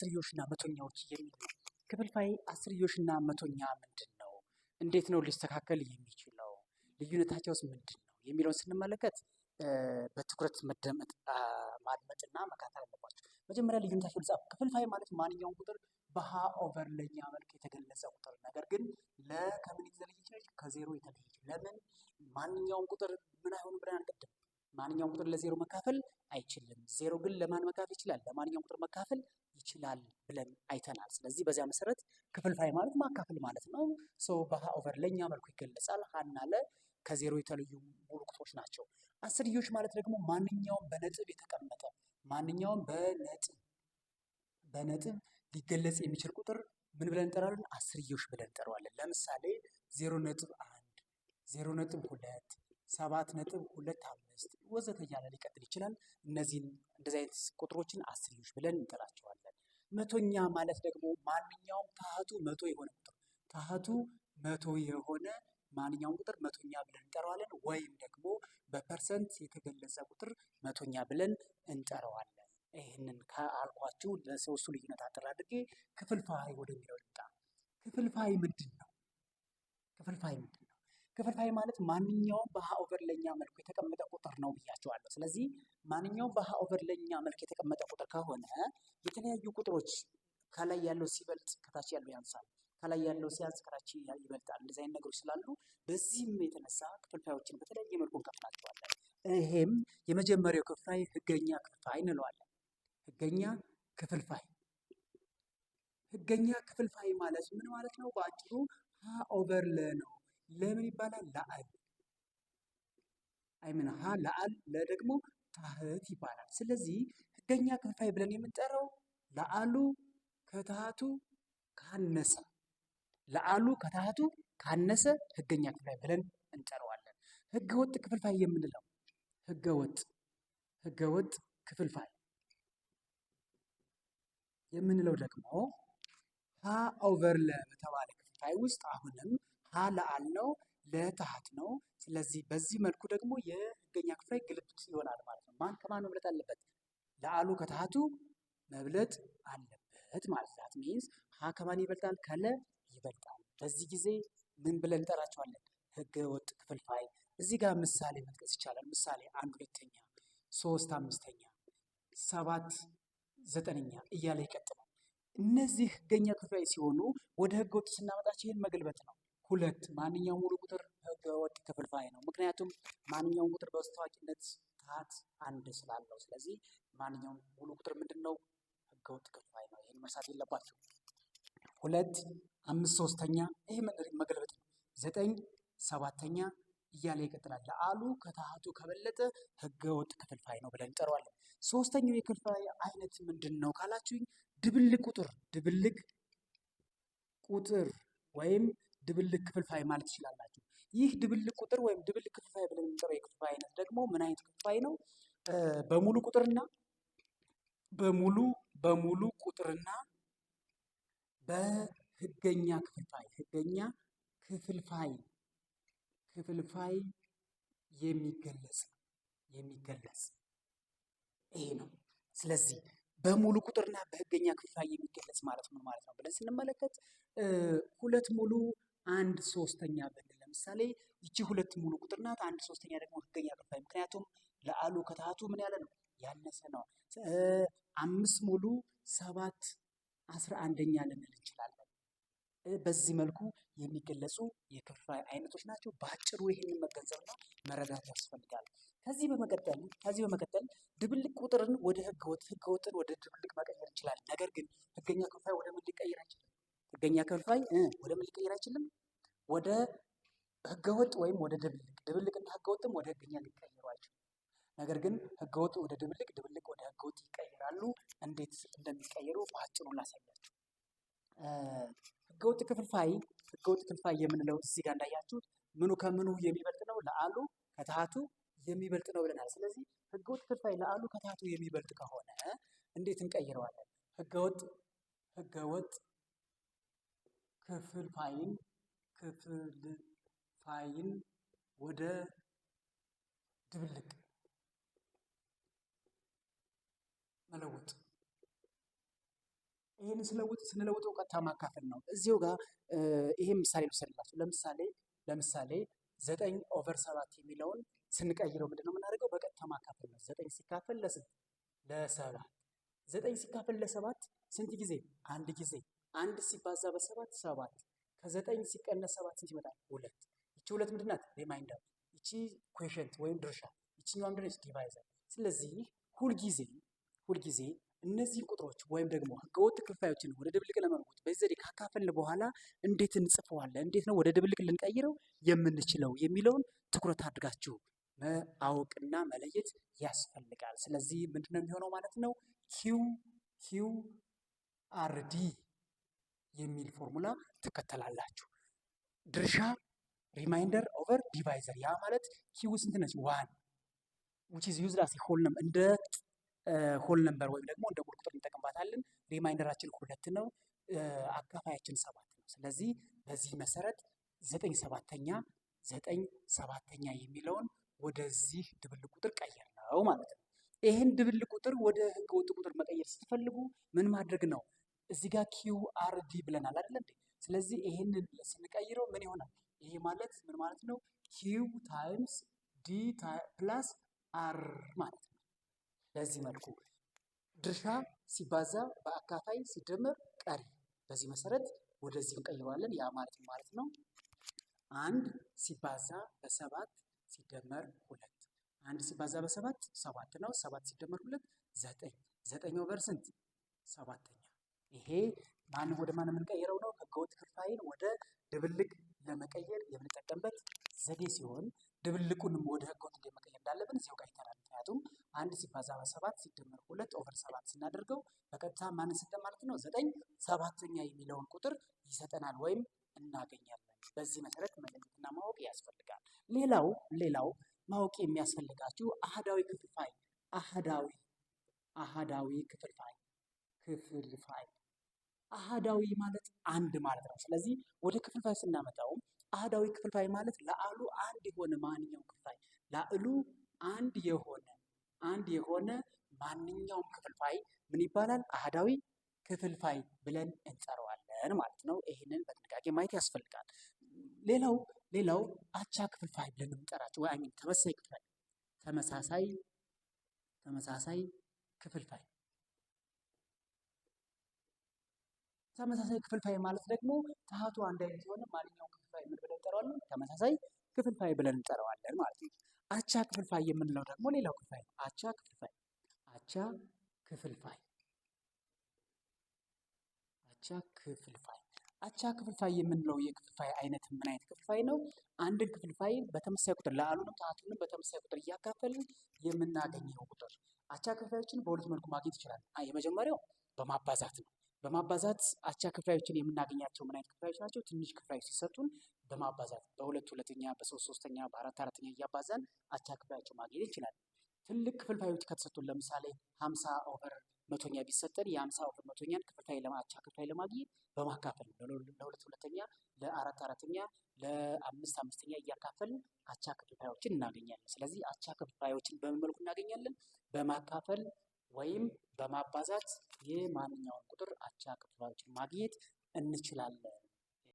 አስርዮሽና መቶኛዎች የሚል ነው። ክፍልፋይ አስርዮሽና መቶኛ ምንድን ነው? እንዴት ነው ሊስተካከል የሚችለው? ልዩነታቸውስ ምንድን ነው የሚለውን ስንመለከት በትኩረት ማድመጥና መካተል አለባቸው። መጀመሪያ ልዩነታቸው ልጻፍ። ክፍልፋይ ማለት ማንኛውም ቁጥር በሀ ኦቨር ለኛ መልክ የተገለጸ ቁጥር ነገር ግን ከምን የተለየች? ከዜሮ የተለየች። ለምን? ማንኛውም ቁጥር ምን አይሆንም ብለን አንቀድም። ማንኛውም ቁጥር ለዜሮ መካፈል አይችልም። ዜሮ ግን ለማን መካፈል ይችላል? ለማንኛውም ቁጥር መካፈል ይችላል ብለን አይተናል። ስለዚህ በዚያ መሰረት ክፍልፋይ ማለት ማካፈል ማለት ነው። በሀ ኦቨር ለኛ መልኩ ይገለጻል። ሀና ለ ከዜሮ የተለዩ ሙሉ ቁጥሮች ናቸው። አስርዮሽ ማለት ደግሞ ማንኛውም በነጥብ የተቀመጠ ማንኛውም በነጥብ ሊገለጽ የሚችል ቁጥር ምን ብለን እንጠራለን? አስርዮሽ ብለን እንጠራዋለን። ለምሳሌ 0.1 0.2 7.25 ወዘተ እያለ ሊቀጥል ይችላል። እንደዚህ አይነት ቁጥሮችን አስርዮሽ ብለን እንጠራቸዋለን። መቶኛ ማለት ደግሞ ማንኛውም ታህቱ መቶ የሆነ ቁጥር ታህቱ መቶ የሆነ ማንኛውም ቁጥር መቶኛ ብለን እንጠራዋለን። ወይም ደግሞ በፐርሰንት የተገለጸ ቁጥር መቶኛ ብለን እንጠራዋለን። ይህንን ካልኳችሁ ለሶስቱ ልዩነት አጠር አድርጌ ክፍልፋይ ወደሚለው ልምጣ። ክፍልፋይ ምንድን ነው? ክፍልፋይ ማለት ማንኛውም በሀ ኦቨር ለኛ መልኩ የተቀመጠ ቁጥር ነው ብያቸዋለሁ። ስለዚህ ማንኛውም በሀ ኦቨር ለኛ መልክ የተቀመጠ ቁጥር ከሆነ የተለያዩ ቁጥሮች ከላይ ያለው ሲበልጥ ከታች ያለው ያንሳል፣ ከላይ ያለው ሲያንስ ከታች ይበልጣል። እንደዚህ አይነት ነገሮች ስላሉ በዚህም የተነሳ ክፍልፋዮችን በተለያየ መልኩ እንከፍላቸዋለን። ይሄም የመጀመሪያው ክፍልፋይ ህገኛ ክፍልፋይ እንለዋለን። ህገኛ ክፍልፋይ ማለት ምን ማለት ነው? በአጭሩ ሀ ኦቨር ለ ነው። ለምን ይባላል? ለአል ሀ ለአል ለ ደግሞ ታህት ይባላል። ስለዚህ ህገኛ ክፍልፋይ ብለን የምንጠራው ለአሉ ከታህቱ ካነሰ ህገኛ ክፍልፋይ ብለን እንጠራዋለን። ህገወጥ ክፍልፋይ የምንለው ህገወጥ ክፍልፋይ የምንለው ደግሞ ሀ ኦቨር ለ በተባለ ክፍልፋይ ውስጥ አሁንም ሀ ለአል ነው፣ ለታህት ነው። ስለዚህ በዚህ መልኩ ደግሞ የህገኛ ክፍልፋይ ግልብጥ ይሆናል ማለት ነው። ማን ከማን መብለጥ አለበት? ለአሉ ከታህቱ መብለጥ አለበት ማለት ነው። ሚንስ ሀ ከማን ይበልጣል? ከለ ይበልጣል። በዚህ ጊዜ ምን ብለን እንጠራቸዋለን? ህገወጥ ክፍልፋይ። እዚህ ጋር ምሳሌ መጥቀስ ይቻላል። ምሳሌ 1/2 3 5 7 9 እያለ ይቀጥላል። እነዚህ ህገኛ ክፍልፋይ ሲሆኑ ወደ ህገወጥ ስናመጣቸው ይህን መገልበጥ ነው። 2 ማንኛውም ሙሉ ቁጥር ህገወጥ ክፍልፋይ ነው። ምክንያቱም ማንኛውም ቁጥር በውስጣዊነት ታህት 1 ስላለው፣ ስለዚህ ማንኛውም ሙሉ ቁጥር ምንድነው? ህገወጥ ክፍልፋይ ነው። ይህን መርሳት የለባቸው። 2 5 3 ይሄ መገልበጥ ነው። 9 7 እያለ ይቀጥላል። ለአሉ ከታህቱ ከበለጠ ህገወጥ ክፍልፋይ ነው ብለን እንጠራዋለን። ሶስተኛው የክፍልፋይ አይነት ምንድን ነው ካላችሁኝ፣ ድብልቅ ቁጥር ወይም ድብልቅ ክፍልፋይ ማለት ትችላላችሁ። ይህ ድብልቅ ቁጥር ወይም ድብልቅ ክፍልፋይ ብለን የምንጠራው የክፍልፋይ አይነት ደግሞ ምን አይነት ክፍልፋይ ነው? በሙሉ ቁጥርና በህገኛ ክፍልፋይ የሚገለጽ ይሄ ነው። ስለዚህ በሙሉ ቁጥርና በህገኛ ክፍልፋይ የሚገለጽ ማለት ምን ማለት ነው ብለን ስንመለከት 2 ሙሉ 1/3 ብንል ለምሳሌ ይቺ 2 ሙሉ ቁጥር ናት፣ 1/3 ደግሞ ህገኛ ክፍልፋይ። ምክንያቱም ለአሉ ከታህቱ ምን ያለ ነው? ያነሰ ነው። 5 ሙሉ 7/11 ልንል እንችላለን። በዚህ መልኩ የሚገለጹ የክፍልፋይ አይነቶች ናቸው። በአጭሩ ይህንን መገንዘብና መረዳት ያስፈልጋል። ከዚህ በመቀጠል ድብልቅ ቁጥርን ወደ ህገወጥን ወደ ድብልቅ መቀየር እንችላለን። ነገር ግን ህገኛ ክፍልፋይ ወደ ምን ሊቀየር አይችልም? ወደ ህገወጥ ወይም ወደ ድብልቅና ህገወጥም ወደ ህገኛ ሊቀየሩ አይችሉም። ነገር ግን ህገወጥ ወደ ድብልቅ፣ ድብልቅ ወደ ህገወጥ ይቀየራሉ። እንዴት እንደሚቀየሩ በአጭሩ ላሳያችሁ። ህገወጥ ክፍልፋይ የምንለው እዚህ ጋር እንዳያችሁት ምኑ ከምኑ የሚበልጥ ነው? ለአሉ ከታህቱ የሚበልጥ ነው ብለናል። ስለዚህ ህገወጥ ክፍልፋይ ለአሉ ከታህቱ የሚበልጥ ከሆነ እንዴት እንቀይረዋለን? ህገወጥ ክፍልፋይን ወደ ድብልቅ መለወጥ። ይህን ስንለውጠው ቀጥታ ማካፈል ነው። እዚሁ ጋር ይሄ ምሳሌ ልውሰድላችሁ። ለምሳሌ 9/7 የሚለውን ስንቀይረው ምንድነው የምናደርገው? በቀጥታ ማካፈል ነው። 9 ሲካፈል ለስንት? ለ7። 9 ሲካፈል ለ7 ስንት ጊዜ? አንድ ጊዜ። 1 ሲባዛ በ7 7። ከ9 ሲቀነስ 7 ስንት ይመጣል? 2። ይቺ 2 ምንድን ናት? ሪማይንደር። ይቺ ኩዌሽንት ወይም ድርሻ። ይቺኛዋ ምንድን ነች? ዲቫይዘር። ስለዚህ ሁልጊዜ እነዚህ ቁጥሮች ወይም ደግሞ ህገወጥ ክፍልፋዮችን ወደ ድብልቅ ለመለወጥ በዚህ ዘዴ ካካፈልን በኋላ እንዴት እንጽፈዋለን? እንዴት ነው ወደ ድብልቅ ልንቀይረው የምንችለው የሚለውን ትኩረት አድርጋችሁ ማወቅና መለየት ያስፈልጋል። ስለዚህ ምንድነው የሚሆነው ማለት ነው? QRD የሚል ፎርሙላ ትከተላላችሁ። ድርሻ ሪማይንደር ኦቨር ዲቫይዘር። ያ ማለት ኪው ስንት ነች? 1 which is used as a whole number እንደ ሆል ነምበር ወይም ደግሞ እንደ ሙሉ ቁጥር እንጠቀምባታለን። ሪማይንደራችን 2 ነው፣ አካፋያችን 7 ነው። ስለዚህ በዚህ መሰረት 9/7 የሚለውን ወደዚህ ድብልቅ ቁጥር ቀየር ነው ማለት ነው። ይህን ድብልቅ ቁጥር ወደ ህገወጥ ቁጥር መቀየር ስትፈልጉ ምን ማድረግ ነው? እዚህ ጋር QRD ብለናል አይደል እንዴ? ስለዚህ ይህንን ስንቀይረው ምን ይሆናል? ይሄ ማለት ምን ማለት ነው? Q ታይምስ D ፕላስ R ማለት ነው። በዚህ መልኩ ድርሻ ሲባዛ በአካፋይ ሲደመር ቀሪ። በዚህ መሰረት ወደዚህ እንቀይረዋለን። ያ ማለት ነው 1 ሲባዛ በ7 ሲደመር 2። 1 ሲባዛ በ7 7 ነው። 7 ሲደመር 2 9። 9/7 ስንት? 7ኛ። ይሄ ማን ወደ ማን የምንቀይረው ነው? ህገወጥ ክፍልፋይን ወደ ድብልቅ ለመቀየር የምንጠቀምበት ዘዴ ሲሆን ድብልቁንም ወደ ህገወጥ መቀየር እንዳለብን እዚሁ ጋር ይተናል። ምክንያቱም 1 ሲባዛ በ7 ሲደመር 2/7 ስናደርገው በቀጥታ ማንን ሰጠን ማለት ነው? 9/7 የሚለውን ቁጥር ይሰጠናል ወይም እናገኛለን። በዚህ መሰረት መለየትና ማወቅ ያስፈልጋል። ሌላው ማወቅ የሚያስፈልጋችሁ አሃዳዊ ክፍልፋይ አሃዳዊ ማለት አንድ ማለት ነው። ስለዚህ ወደ ክፍልፋይ ስናመጣው አሃዳዊ ክፍልፋይ ማለት ለአሉ አንድ የሆነ ማንኛውም ክፍልፋይ ለአሉ አንድ የሆነ ማንኛውም ክፍልፋይ ምን ይባላል? አሃዳዊ ክፍልፋይ ብለን እንጠራዋለን ማለት ነው። ይህንን በጥንቃቄ ማየት ያስፈልጋል። ሌላው አቻ ክፍልፋይ ብለን እንጠራቸው ወይ ተመሳሳይ ክፍልፋይ። ተመሳሳይ ክፍልፋይ ማለት ደግሞ ታህቱ አንድ አይነት የሆነ ማንኛውም ክፍልፋይ ምን ብለን እንጠራዋለን? ተመሳሳይ ክፍልፋይ ብለን እንጠራዋለን ማለት ነው። አቻ ክፍልፋይ የምንለው ደግሞ ሌላው ክፍልፋይ ነው። አቻ ክፍልፋይ የምንለው የክፍልፋይ አይነት ምን አይነት ክፍልፋይ ነው? አንድን ክፍልፋይ በተመሳሳይ ቁጥር ለአሉንም ታህቱንም በተመሳሳይ ቁጥር እያካፈልን የምናገኘው ቁጥር። አቻ ክፍልፋዮችን በሁለት መልኩ ማግኘት ይችላል። የመጀመሪያው በማባዛት ነው። በማባዛት አቻ ክፍልፋዮችን የምናገኛቸው ምን አይነት ክፍልፋዮች ናቸው? ትንሽ ክፍልፋዮች ሲሰጡን በማባዛት በ2 2ኛ፣ በ3 3ኛ፣ በ4 4ኛ እያባዛን አቻ ክፍልፋዮችን ማግኘት እንችላለን። ትልቅ ክፍልፋዮች ከተሰጡን ለምሳሌ 50/100ኛ ቢሰጠን የ50/100ኛን አቻ ክፍልፋይ ለማግኘት በማካፈል ለ2 2ኛ፣ ለ4 4ኛ፣ ለ5 5ኛ እያካፈልን አቻ ክፍልፋዮችን እናገኛለን። ስለዚህ አቻ ክፍልፋዮችን በምን መልኩ እናገኛለን? በማካፈል ወይም በማባዛት የማንኛውን ቁጥር አቻ ክፍልፋዮችን ማግኘት እንችላለን